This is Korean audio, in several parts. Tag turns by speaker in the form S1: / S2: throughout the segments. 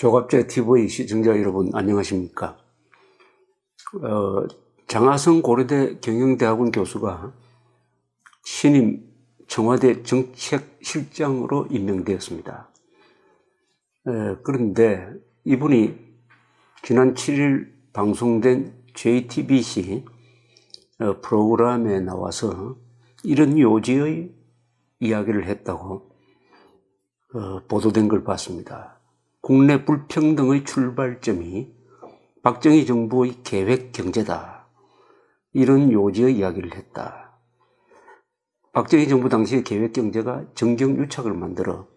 S1: 조갑제 TV 시청자 여러분 안녕하십니까? 장하성 고려대 경영대학원 교수가 신임 청와대 정책실장으로 임명되었습니다. 그런데 이분이 지난 7일 방송된 JTBC 프로그램에 나와서 이런 요지의 이야기를 했다고 보도된 걸 봤습니다. 국내 불평등의 출발점이 박정희 정부의 계획 경제다. 이런 요지의 이야기를 했다. 박정희 정부 당시의 계획 경제가 정경유착을 만들어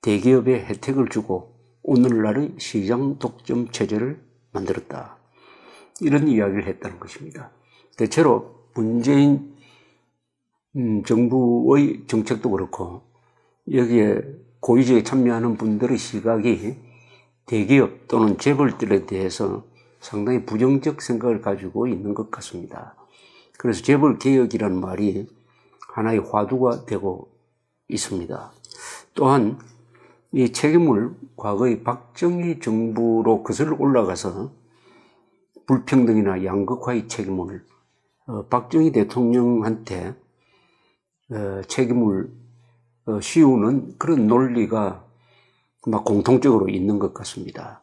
S1: 대기업에 혜택을 주고 오늘날의 시장 독점 체제를 만들었다. 이런 이야기를 했다는 것입니다. 대체로 문재인 정부의 정책도 그렇고 여기에 고위직에 참여하는 분들의 시각이 대기업 또는 재벌들에 대해서 상당히 부정적 생각을 가지고 있는 것 같습니다. 그래서 재벌개혁이라는 말이 하나의 화두가 되고 있습니다. 또한 이 책임을 과거의 박정희 정부로 거슬러 올라가서 불평등이나 양극화의 책임을 박정희 대통령한테 책임을 씌우는 그런 논리가 공통적으로 있는 것 같습니다.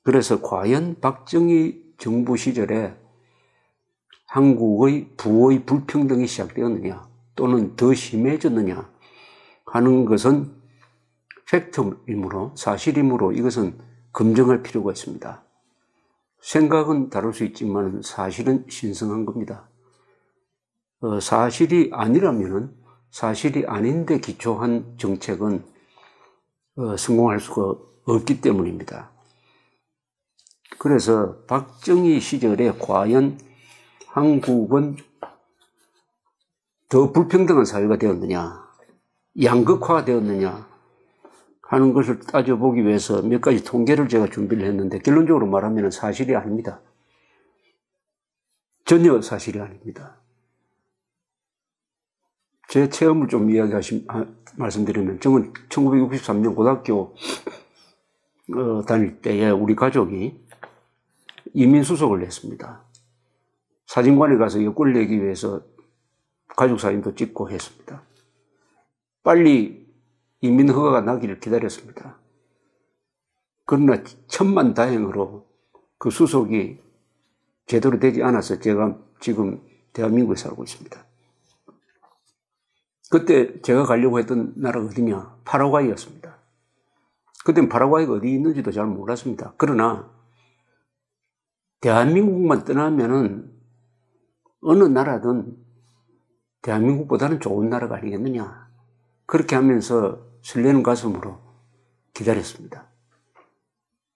S1: 그래서 과연 박정희 정부 시절에 한국의 부의 불평등이 시작되었느냐 또는 더 심해졌느냐 하는 것은 팩트이므로 사실이므로 이것은 검증할 필요가 있습니다. 생각은 다를 수 있지만 사실은 신성한 겁니다. 사실이 아니라면 사실이 아닌데 기초한 정책은 성공할 수가 없기 때문입니다. 그래서 박정희 시절에 과연 한국은 더 불평등한 사회가 되었느냐, 양극화가 되었느냐 하는 것을 따져보기 위해서 몇 가지 통계를 제가 준비를 했는데 결론적으로 말하면 사실이 아닙니다. 전혀 사실이 아닙니다. 제 체험을 좀 말씀드리면, 저는 1963년 고등학교 다닐 때에 우리 가족이 이민수속을 했습니다. 사진관에 가서 여권을 내기 위해서 가족 사진도 찍고 했습니다. 빨리 이민 허가가 나기를 기다렸습니다. 그러나 천만다행으로 그 수속이 제대로 되지 않아서 제가 지금 대한민국에 살고 있습니다. 그때 제가 가려고 했던 나라가 어디냐? 파라과이였습니다. 그때는 파라과이가 어디 있는지도 잘 몰랐습니다. 그러나 대한민국만 떠나면은 어느 나라든 대한민국보다는 좋은 나라가 아니겠느냐. 그렇게 하면서 설레는 가슴으로 기다렸습니다.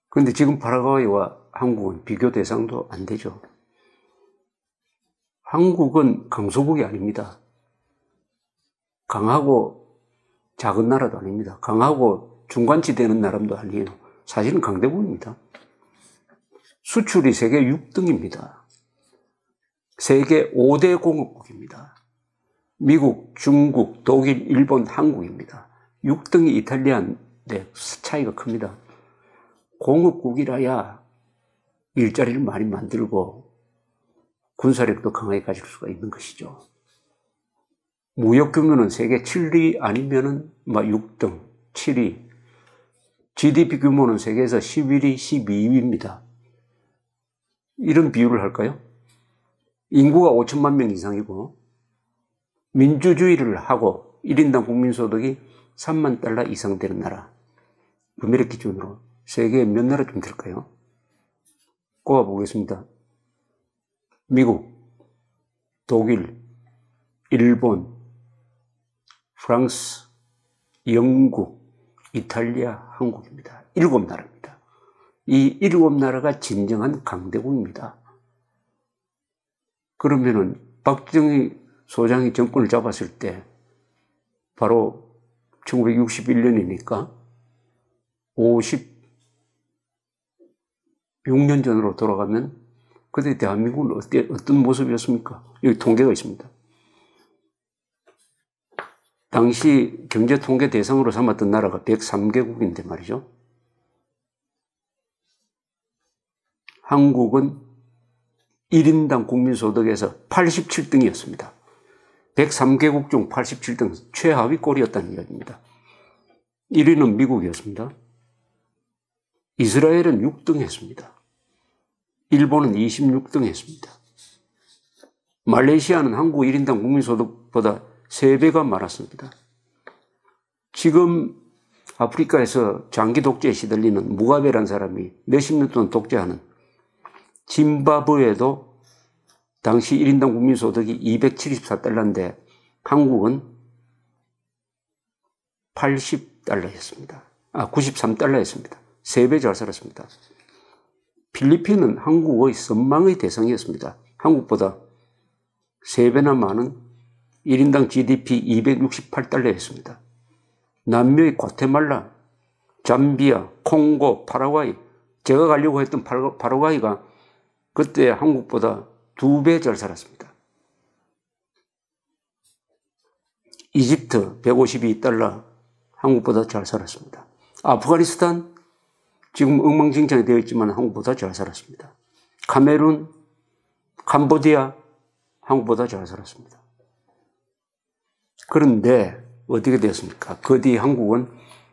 S1: 그런데 지금 파라과이와 한국은 비교 대상도 안 되죠. 한국은 강소국이 아닙니다. 강하고 작은 나라도 아닙니다. 강하고 중간치 되는 나라도 아니에요. 사실은 강대국입니다. 수출이 세계 6등입니다. 세계 5대 공업국입니다. 미국, 중국, 독일, 일본, 한국입니다. 6등이 이탈리아인데 차이가 큽니다. 공업국이라야 일자리를 많이 만들고 군사력도 강하게 가질 수가 있는 것이죠. 무역 규모는 세계 7위 아니면은 6등, 7위. GDP 규모는 세계에서 11위, 12위입니다. 이런 비유를 할까요? 인구가 5천만 명 이상이고 민주주의를 하고 1인당 국민소득이 3만 달러 이상 되는 나라. 금액 기준으로 세계에 몇 나라쯤 될까요? 꼽아보겠습니다. 미국, 독일, 일본, 프랑스, 영국, 이탈리아, 한국입니다. 7나라입니다. 이 7나라가 진정한 강대국입니다. 그러면은 박정희 소장이 정권을 잡았을 때 바로 1961년이니까 56년 전으로 돌아가면 그때 대한민국은 어떤 모습이었습니까? 여기 통계가 있습니다. 당시 경제통계 대상으로 삼았던 나라가 103개국인데 말이죠. 한국은 1인당 국민소득에서 87등이었습니다. 103개국 중 87등, 최하위 꼴이었다는 이야기입니다. 1위는 미국이었습니다. 이스라엘은 6등 했습니다. 일본은 26등 했습니다. 말레이시아는 한국 1인당 국민소득보다 3배가 많았습니다. 지금 아프리카에서 장기 독재에 시달리는 무가베라는 사람이 몇십 년 동안 독재하는 짐바브웨도 당시 1인당 국민소득이 274달러인데 한국은 80달러였습니다. 93달러였습니다. 3배 잘 살았습니다. 필리핀은 한국의 선망의 대상이었습니다. 한국보다 3배나 많은 1인당 GDP 268달러였습니다. 남미의 과테말라, 잠비아, 콩고, 파라과이, 제가 가려고 했던 파라과이가 그때 한국보다 2배 잘 살았습니다. 이집트 152달러, 한국보다 잘 살았습니다. 아프가니스탄 지금 엉망진창이 되어 있지만 한국보다 잘 살았습니다. 카메룬, 캄보디아 한국보다 잘 살았습니다. 그런데 어떻게 되었습니까? 그 뒤 한국은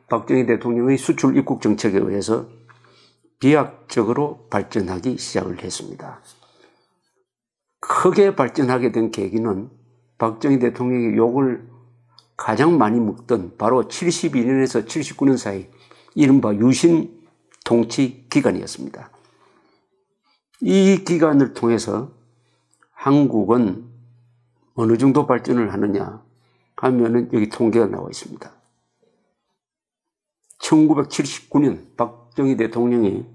S1: 박정희 대통령의 수출 입국 정책에 의해서 비약적으로 발전하기 시작을 했습니다. 크게 발전하게 된 계기는 박정희 대통령이 욕을 가장 많이 먹던 바로 72년에서 79년 사이 이른바 유신 통치 기간이었습니다. 이 기간을 통해서 한국은 어느 정도 발전을 하느냐 하면은 여기 통계가 나와 있습니다. 1979년 박정희 대통령이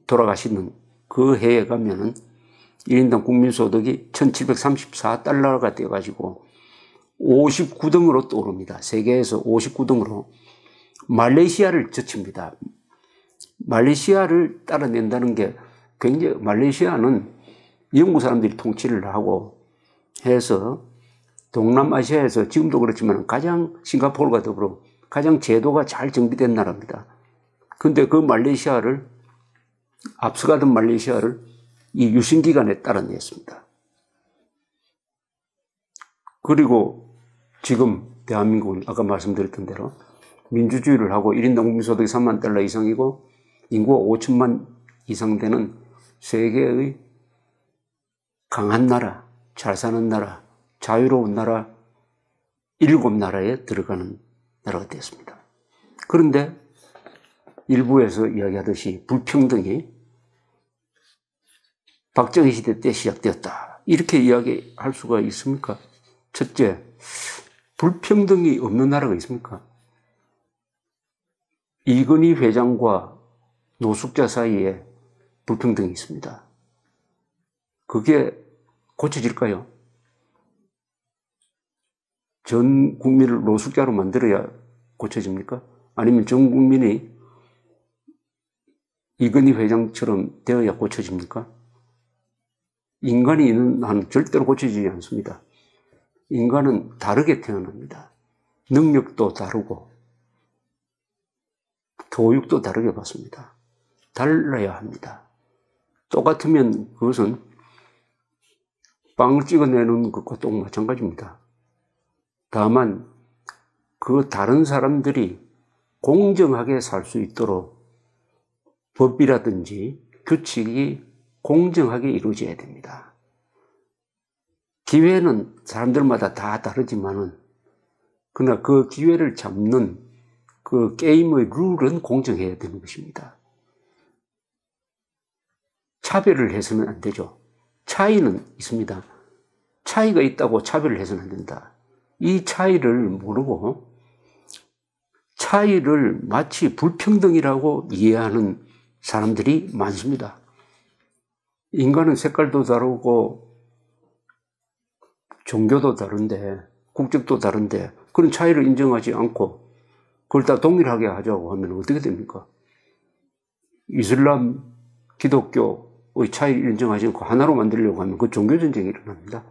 S1: 돌아가시는 그 해에 가면은 1인당 국민소득이 1734달러가 되어가지고 59등으로 떠오릅니다. 세계에서 59등으로 말레이시아를 제칩니다. 말레이시아를 따라낸다는 게 굉장히, 말레이시아는 영국 사람들이 통치를 하고 해서 동남아시아에서 지금도 그렇지만 가장 싱가포르가 더불어 가장 제도가 잘 정비된 나라입니다. 근데 그 말레이시아를, 앞서가던 말레이시아를 이 유신기간에 따라냈습니다. 그리고 지금 대한민국은 아까 말씀드렸던 대로 민주주의를 하고 1인당 국민소득이 3만 달러 이상이고 인구가 5천만 이상 되는 세계의 강한 나라, 잘 사는 나라, 자유로운 나라 7나라에 들어가는 나라가 되었습니다. 그런데 일부에서 이야기하듯이 불평등이 박정희 시대 때 시작되었다. 이렇게 이야기할 수가 있습니까? 첫째, 불평등이 없는 나라가 있습니까? 이건희 회장과 노숙자 사이에 불평등이 있습니다. 그게 고쳐질까요? 전 국민을 노숙자로 만들어야 고쳐집니까? 아니면 전 국민이 이건희 회장처럼 되어야 고쳐집니까? 인간이 있는 한 절대로 고쳐지지 않습니다. 인간은 다르게 태어납니다. 능력도 다르고 교육도 다르게 받습니다. 달라야 합니다. 똑같으면 그것은 빵을 찍어내는 것과 똑 마찬가지입니다. 다만 그 다른 사람들이 공정하게 살 수 있도록 법이라든지 규칙이 공정하게 이루어져야 됩니다. 기회는 사람들마다 다 다르지만은 그러나 그 기회를 잡는 그 게임의 룰은 공정해야 되는 것입니다. 차별을 해서는 안 되죠. 차이는 있습니다. 차이가 있다고 차별을 해서는 안 된다. 이 차이를 모르고 차이를 마치 불평등이라고 이해하는 사람들이 많습니다. 인간은 색깔도 다르고 종교도 다른데 국적도 다른데 그런 차이를 인정하지 않고 그걸 다 동일하게 하자고 하면 어떻게 됩니까? 이슬람, 기독교의 차이를 인정하지 않고 하나로 만들려고 하면 그 종교전쟁이 일어납니다.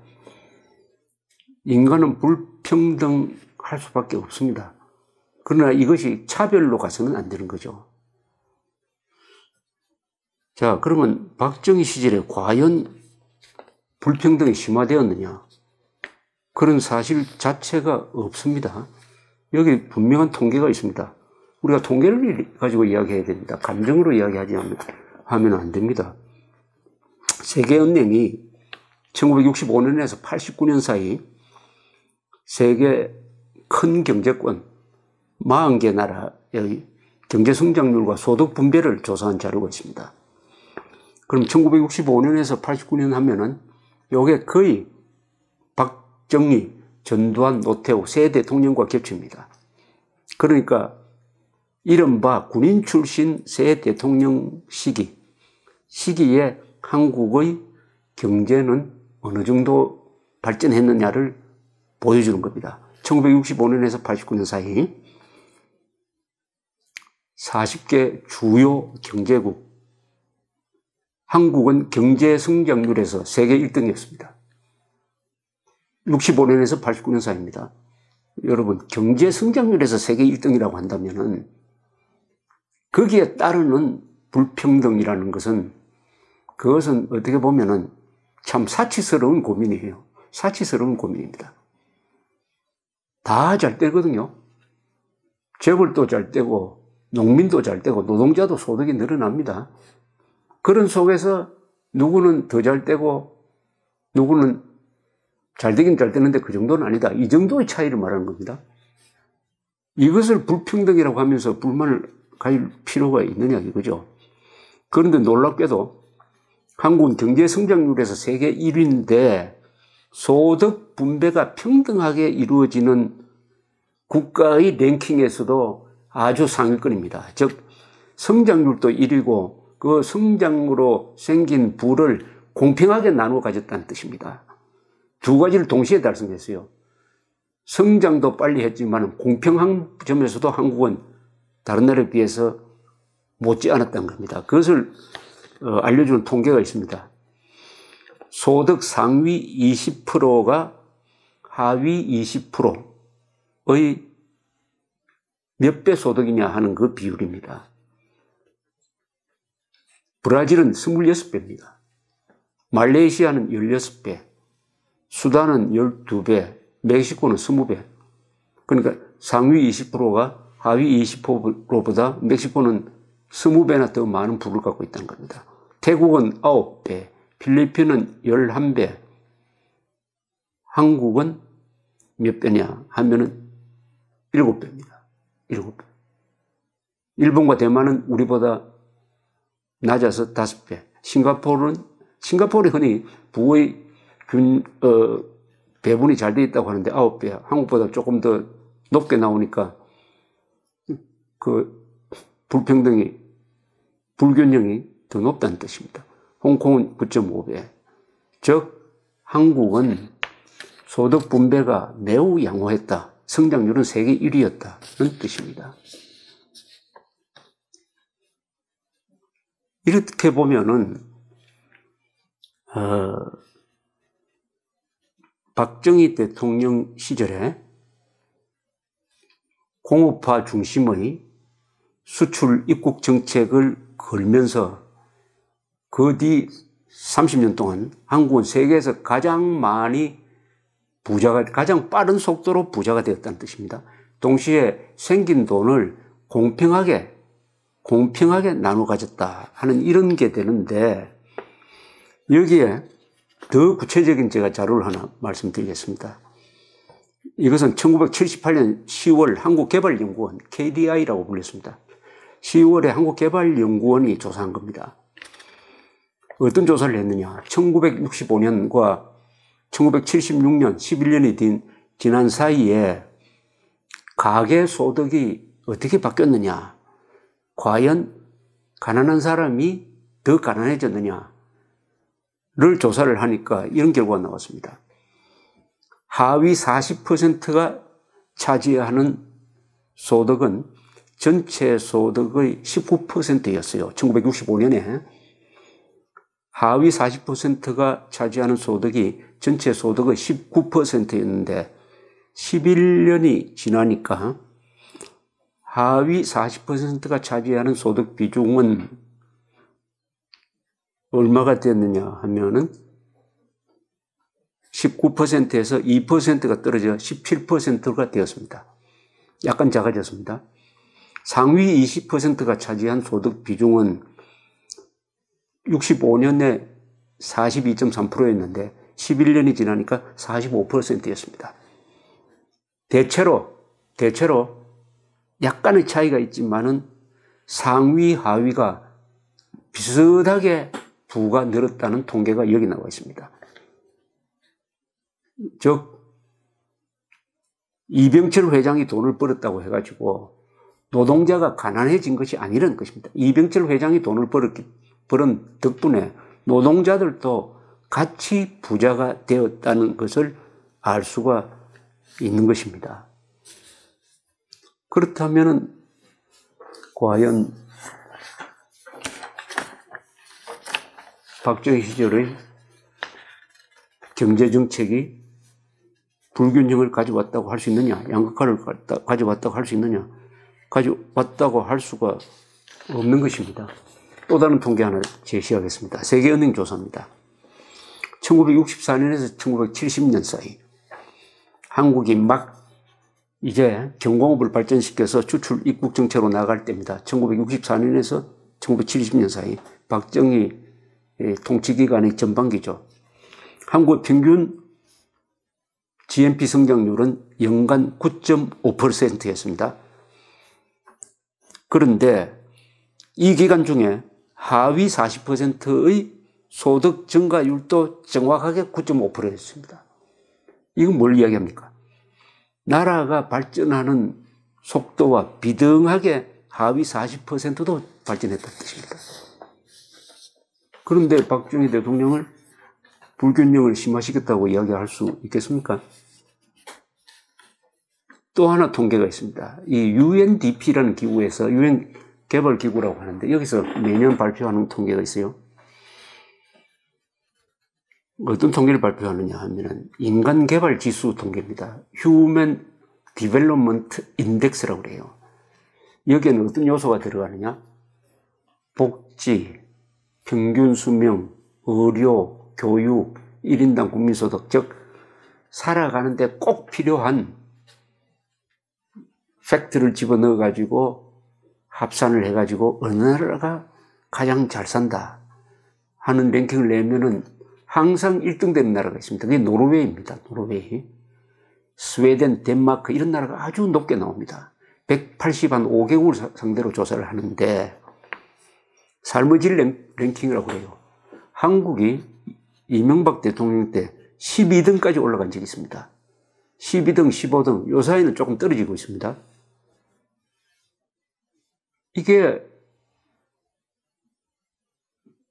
S1: 인간은 불평등할 수밖에 없습니다. 그러나 이것이 차별로 가서는 안 되는 거죠. 자, 그러면 박정희 시절에 과연 불평등이 심화되었느냐? 그런 사실 자체가 없습니다. 여기 분명한 통계가 있습니다. 우리가 통계를 가지고 이야기해야 됩니다. 감정으로 이야기하지 하면 안 됩니다. 세계은행이 1965년에서 89년 사이 세계 큰 경제권 40개 나라의 경제 성장률과 소득 분배를 조사한 자료가 있습니다. 그럼 1965년에서 89년 하면은 요게 거의 박정희, 전두환, 노태우 세 대통령과 겹칩니다. 그러니까 이른바 군인 출신 세 대통령 시기에 한국의 경제는 어느 정도 발전했느냐를 보여주는 겁니다. 1965년에서 89년 사이 40개 주요 경제국, 한국은 경제 성장률에서 세계 1등이었습니다. 65년에서 89년 사이입니다. 여러분, 경제 성장률에서 세계 1등이라고 한다면은 거기에 따르는 불평등이라는 것은 그것은 어떻게 보면은 참 사치스러운 고민이에요. 사치스러운 고민입니다. 다 잘 되거든요. 재벌도 잘 되고 농민도 잘 되고 노동자도 소득이 늘어납니다. 그런 속에서 누구는 더 잘 되고 누구는 잘 되긴 잘 되는데 그 정도는 아니다. 이 정도의 차이를 말하는 겁니다. 이것을 불평등이라고 하면서 불만을 가질 필요가 있느냐 이거죠. 그런데 놀랍게도 한국은 경제 성장률에서 세계 1위인데 소득 분배가 평등하게 이루어지는 국가의 랭킹에서도 아주 상위권입니다. 즉 성장률도 1위고 그 성장으로 생긴 부를 공평하게 나누어 가졌다는 뜻입니다. 두 가지를 동시에 달성했어요. 성장도 빨리 했지만 공평한 점에서도 한국은 다른 나라에 비해서 못지않았다는 겁니다. 그것을 알려주는 통계가 있습니다. 소득 상위 20%가 하위 20%의 몇 배 소득이냐 하는 그 비율입니다. 브라질은 26배입니다. 말레이시아는 16배, 수단은 12배, 멕시코는 20배. 그러니까 상위 20%가 하위 20%보다 멕시코는 20배나 더 많은 부를 갖고 있다는 겁니다. 태국은 9배, 필리핀은 11배, 한국은 몇 배냐 하면은 7배입니다. 7배. 일본과 대만은 우리보다 낮아서 5배. 싱가포르는 흔히 부의 배분이 잘 돼 있다고 하는데 9배. 한국보다 조금 더 높게 나오니까 그 불균형이 더 높다는 뜻입니다. 홍콩은 9.5배. 즉, 한국은 소득 분배가 매우 양호했다. 성장률은 세계 1위였다는 뜻입니다. 이렇게 보면은, 박정희 대통령 시절에 공업화 중심의 수출 입국 정책을 걸면서 그 뒤 30년 동안 한국은 세계에서 가장 빠른 속도로 부자가 되었다는 뜻입니다. 동시에 생긴 돈을 공평하게 나눠 가졌다 하는 이런 게 되는데, 여기에 더 구체적인 제가 자료를 하나 말씀드리겠습니다. 이것은 1978년 10월 한국개발연구원 KDI라고 불렸습니다. 10월에 한국개발연구원이 조사한 겁니다. 어떤 조사를 했느냐? 1965년과 1976년 11년이 지난 사이에 가계 소득이 어떻게 바뀌었느냐? 과연 가난한 사람이 더 가난해졌느냐를 조사를 하니까 이런 결과가 나왔습니다. 하위 40%가 차지하는 소득은 전체 소득의 19%였어요. 1965년에 하위 40%가 차지하는 소득이 전체 소득의 19%였는데 11년이 지나니까 하위 40%가 차지하는 소득 비중은 얼마가 됐느냐 하면은 19%에서 2%가 떨어져 17%가 되었습니다. 약간 작아졌습니다. 상위 20%가 차지한 소득 비중은 65년에 42.3%였는데 11년이 지나니까 45%였습니다. 대체로 약간의 차이가 있지만은 상위 하위가 비슷하게 부가 늘었다는 통계가 여기 나와 있습니다. 즉 이병철 회장이 돈을 벌었다고 해가지고 노동자가 가난해진 것이 아니라는 것입니다. 이병철 회장이 돈을 벌은 덕분에 노동자들도 같이 부자가 되었다는 것을 알 수가 있는 것입니다. 그렇다면 과연 박정희 시절의 경제정책이 불균형을 가져왔다고 할 수 있느냐, 양극화를 가져왔다고 할 수 있느냐, 가져왔다고 할 수가 없는 것입니다. 또 다른 통계 하나 제시하겠습니다. 세계은행 조사입니다. 1964년에서 1970년 사이 한국이 막 이제 경공업을 발전시켜서 추출 입국 정책으로 나갈 때입니다. 1964년에서 1970년 사이 박정희 통치기간의 전반기죠. 한국 평균 GNP 성장률은 연간 9.5%였습니다. 그런데 이 기간 중에 하위 40%의 소득 증가율도 정확하게 9.5%였습니다. 이건 뭘 이야기합니까? 나라가 발전하는 속도와 비등하게 하위 40%도 발전했다는 뜻입니다. 그런데 박정희 대통령을 불균형을 심화시켰다고 이야기할 수 있겠습니까? 또 하나 통계가 있습니다. 이 UNDP라는 기구에서 UN 개발기구라고 하는데 여기서 매년 발표하는 통계가 있어요. 어떤 통계를 발표하느냐 하면 인간개발지수 통계입니다. Human Development Index라고 그래요. 여기에는 어떤 요소가 들어가느냐? 복지, 평균 수명, 의료, 교육, 1인당 국민소득, 즉 살아가는데 꼭 필요한 팩트를 집어넣어가지고 합산을 해가지고 어느 나라가 가장 잘 산다 하는 랭킹을 내면은 항상 1등 되는 나라가 있습니다. 그게 노르웨이입니다. 노르웨이. 스웨덴, 덴마크 이런 나라가 아주 높게 나옵니다. 185개국을 상대로 조사를 하는데 삶의 질 랭킹이라고 해요. 한국이 이명박 대통령 때 12등까지 올라간 적이 있습니다. 12등, 15등 요 사이는 조금 떨어지고 있습니다. 이게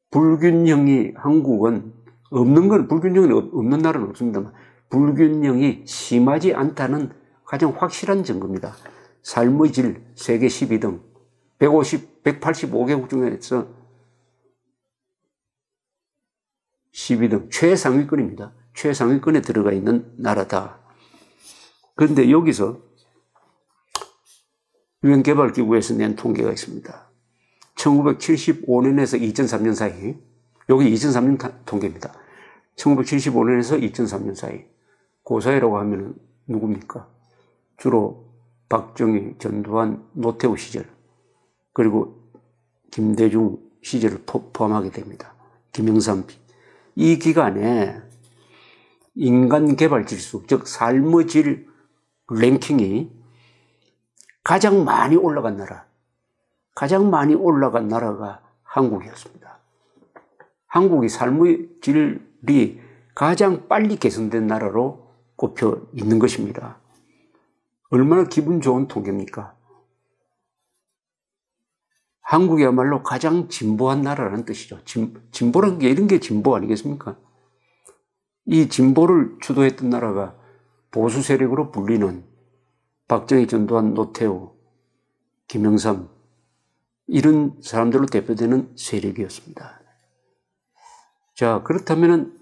S1: 불균형이 한국은 없는 건 불균형이 없는 나라는 없습니다만 불균형이 심하지 않다는 가장 확실한 증거입니다. 삶의 질 세계 12등 185개국 중에서 12등 최상위권입니다. 최상위권에 들어가 있는 나라다. 그런데 여기서 유엔개발기구에서 낸 통계가 있습니다. 1975년에서 2003년 사이, 여기 2003년 통계입니다. 1975년에서 2003년 사이, 그 사이라고 하면 누굽니까? 주로 박정희, 전두환, 노태우 시절, 그리고 김대중 시절을 포함하게 됩니다. 김영삼. 이 기간에 인간개발지수, 즉 삶의 질 랭킹이 가장 많이 올라간 나라가 한국이었습니다. 한국이 삶의 질이 가장 빨리 개선된 나라로 꼽혀 있는 것입니다. 얼마나 기분 좋은 통계입니까? 한국이야말로 가장 진보한 나라라는 뜻이죠. 진보란 게 이런 게 진보 아니겠습니까? 이 진보를 주도했던 나라가 보수 세력으로 불리는 박정희, 전두환, 노태우, 김영삼 이런 사람들로 대표되는 세력이었습니다. 자, 그렇다면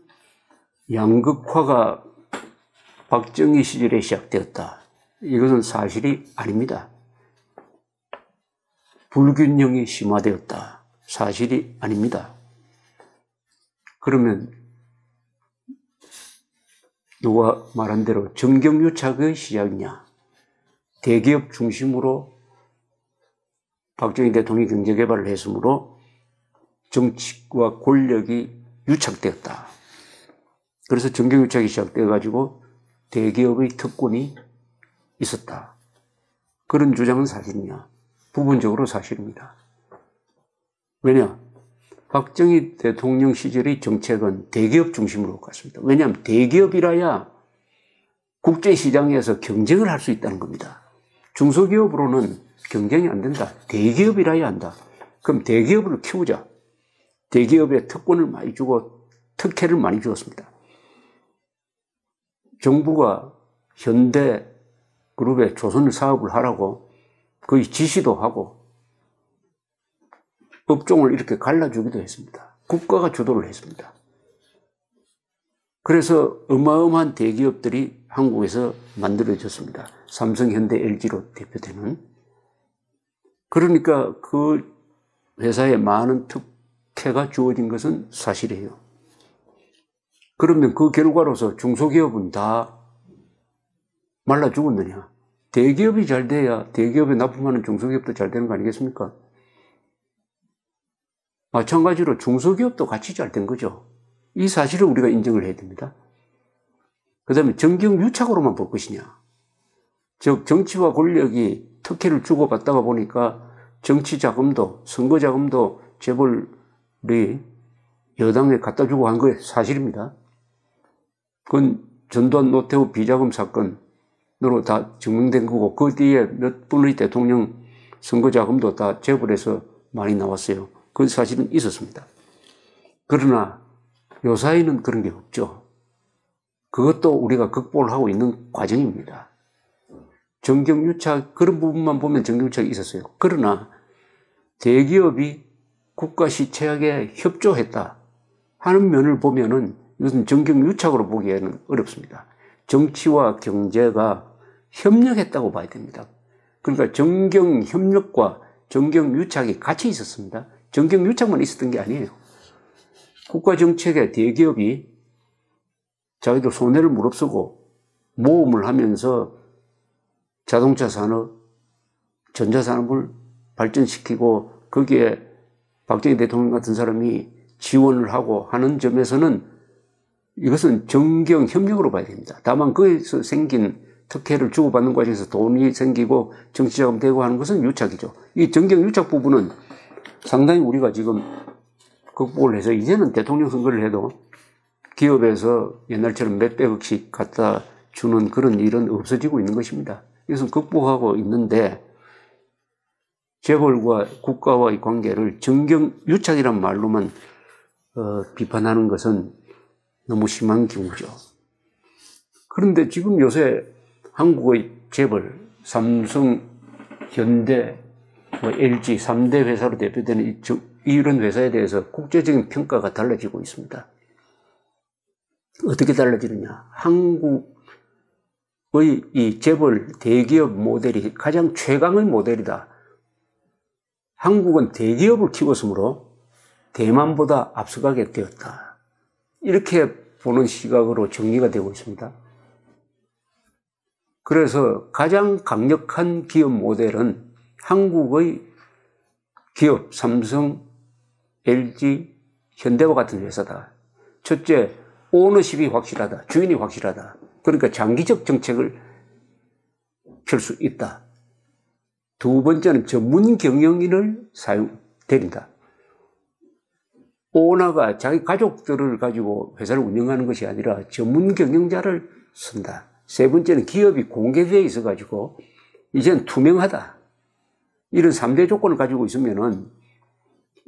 S1: 양극화가 박정희 시절에 시작되었다. 이것은 사실이 아닙니다. 불균형이 심화되었다. 사실이 아닙니다. 그러면 누가 말한 대로 정경유착의 시작이냐? 대기업 중심으로 박정희 대통령이 경제개발을 했으므로 정치와 권력이 유착되었다. 그래서 정경유착이 시작되어가지고 대기업의 특권이 있었다. 그런 주장은 사실이냐? 부분적으로 사실입니다. 왜냐? 박정희 대통령 시절의 정책은 대기업 중심으로 갔습니다. 왜냐하면 대기업이라야 국제시장에서 경쟁을 할 수 있다는 겁니다. 중소기업으로는 경쟁이 안 된다. 대기업이라야 한다. 그럼 대기업을 키우자. 대기업에 특권을 많이 주고 특혜를 많이 주었습니다. 정부가 현대그룹에 조선 사업을 하라고 거의 지시도 하고 업종을 이렇게 갈라주기도 했습니다. 국가가 주도를 했습니다. 그래서 어마어마한 대기업들이 한국에서 만들어졌습니다. 삼성, 현대, LG로 대표되는. 그러니까 그 회사에 많은 특혜가 주어진 것은 사실이에요. 그러면 그 결과로서 중소기업은 다 말라 죽었느냐? 대기업이 잘 돼야 대기업에 납품하는 중소기업도 잘 되는 거 아니겠습니까? 마찬가지로 중소기업도 같이 잘 된 거죠. 이 사실을 우리가 인정을 해야 됩니다. 그 다음에 정경유착으로만 볼 것이냐. 즉 정치와 권력이 특혜를 주고받다가 보니까 정치자금도 선거자금도 재벌이 여당에 갖다 주고 한 거 사실입니다. 그건 전두환 노태우 비자금 사건으로 다 증명된 거고 그 뒤에 몇 분의 대통령 선거자금도 다 재벌에서 많이 나왔어요. 그 사실은 있었습니다. 그러나 요사이는 그런 게 없죠. 그것도 우리가 극복을 하고 있는 과정입니다. 정경유착, 그런 부분만 보면 정경유착이 있었어요. 그러나 대기업이 국가 시책에 협조했다 하는 면을 보면은 이것은 정경유착으로 보기에는 어렵습니다. 정치와 경제가 협력했다고 봐야 됩니다. 그러니까 정경협력과 정경유착이 같이 있었습니다. 정경유착만 있었던 게 아니에요. 국가 정책에 대기업이 자기도 손해를 무릅쓰고 모험을 하면서 자동차 산업, 전자산업을 발전시키고 거기에 박정희 대통령 같은 사람이 지원을 하고 하는 점에서는 이것은 정경협력으로 봐야 됩니다. 다만 거기서 생긴 특혜를 주고받는 과정에서 돈이 생기고 정치자금 되고 하는 것은 유착이죠. 이 정경유착 부분은 상당히 우리가 지금 극복을 해서 이제는 대통령 선거를 해도 기업에서 옛날처럼 몇백억씩 갖다 주는 그런 일은 없어지고 있는 것입니다. 이것은 극복하고 있는데 재벌과 국가와의 관계를 정경유착이란 말로만 비판하는 것은 너무 심한 경우죠. 그런데 지금 요새 한국의 재벌, 삼성, 현대, LG 3대 회사로 대표되는 이런 회사에 대해서 국제적인 평가가 달라지고 있습니다. 어떻게 달라지느냐? 한국의 이 재벌 대기업 모델이 가장 최강의 모델이다. 한국은 대기업을 키웠으므로 대만보다 앞서가게 되었다. 이렇게 보는 시각으로 정리가 되고 있습니다. 그래서 가장 강력한 기업 모델은 한국의 기업, 삼성, LG, 현대와 같은 회사다. 첫째, 오너십이 확실하다. 주인이 확실하다. 그러니까 장기적 정책을 펼 수 있다. 두 번째는 전문 경영인을 데린다. 오너가 자기 가족들을 가지고 회사를 운영하는 것이 아니라 전문 경영자를 쓴다. 세 번째는 기업이 공개되어 있어가지고 이제는 투명하다. 이런 3대 조건을 가지고 있으면은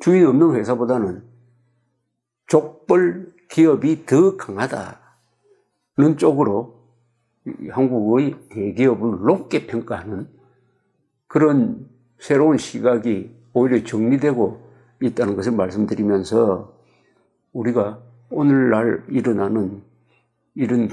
S1: 주인 없는 회사보다는 족벌 기업이 더 강하다는 쪽으로 한국의 대기업을 높게 평가하는 그런 새로운 시각이 오히려 정리되고 있다는 것을 말씀드리면서 우리가 오늘날 일어나는 이런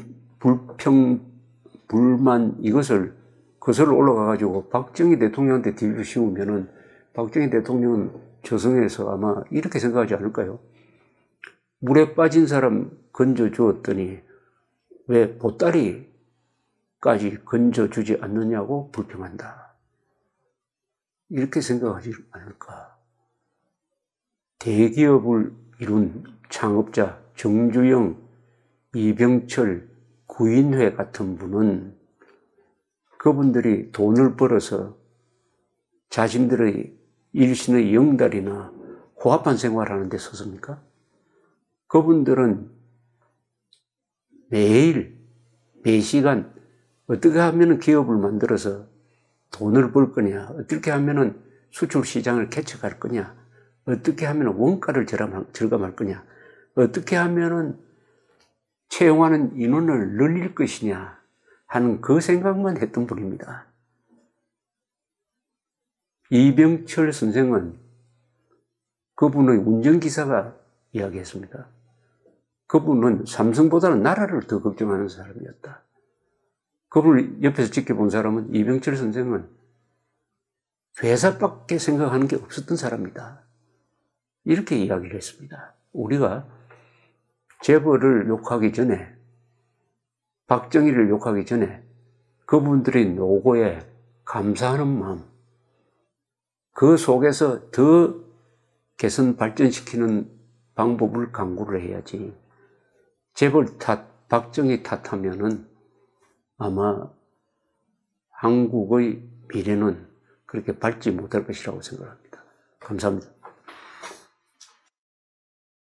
S1: 불만 이것을 거슬러 올라가가지고 박정희 대통령한테 뒤를 씌우면은 박정희 대통령은 저승에서 아마 이렇게 생각하지 않을까요? 물에 빠진 사람 건져 주었더니 왜 보따리까지 건져 주지 않느냐고 불평한다. 이렇게 생각하지 않을까. 대기업을 이룬 창업자 정주영, 이병철, 구인회 같은 분은 그분들이 돈을 벌어서 자신들의 일신의 영달이나 호합한 생활하는 데 썼습니까? 그분들은 매일, 매시간 어떻게 하면 기업을 만들어서 돈을 벌 거냐, 어떻게 하면 수출 시장을 개척할 거냐, 어떻게 하면 원가를 절감할 거냐, 어떻게 하면 채용하는 인원을 늘릴 것이냐 하는 그 생각만 했던 분입니다. 이병철 선생은 그분의 운전기사가 이야기했습니다. 그분은 삼성보다는 나라를 더 걱정하는 사람이었다. 그분을 옆에서 지켜본 사람은 이병철 선생은 회사밖에 생각하는 게 없었던 사람이다. 이렇게 이야기를 했습니다. 우리가 재벌을 욕하기 전에, 박정희를 욕하기 전에 그분들의 노고에 감사하는 마음, 그 속에서 더 개선 발전시키는 방법을 강구를 해야지. 재벌 탓, 박정희 탓하면은 아마 한국의 미래는 그렇게 밝지 못할 것이라고 생각합니다. 감사합니다.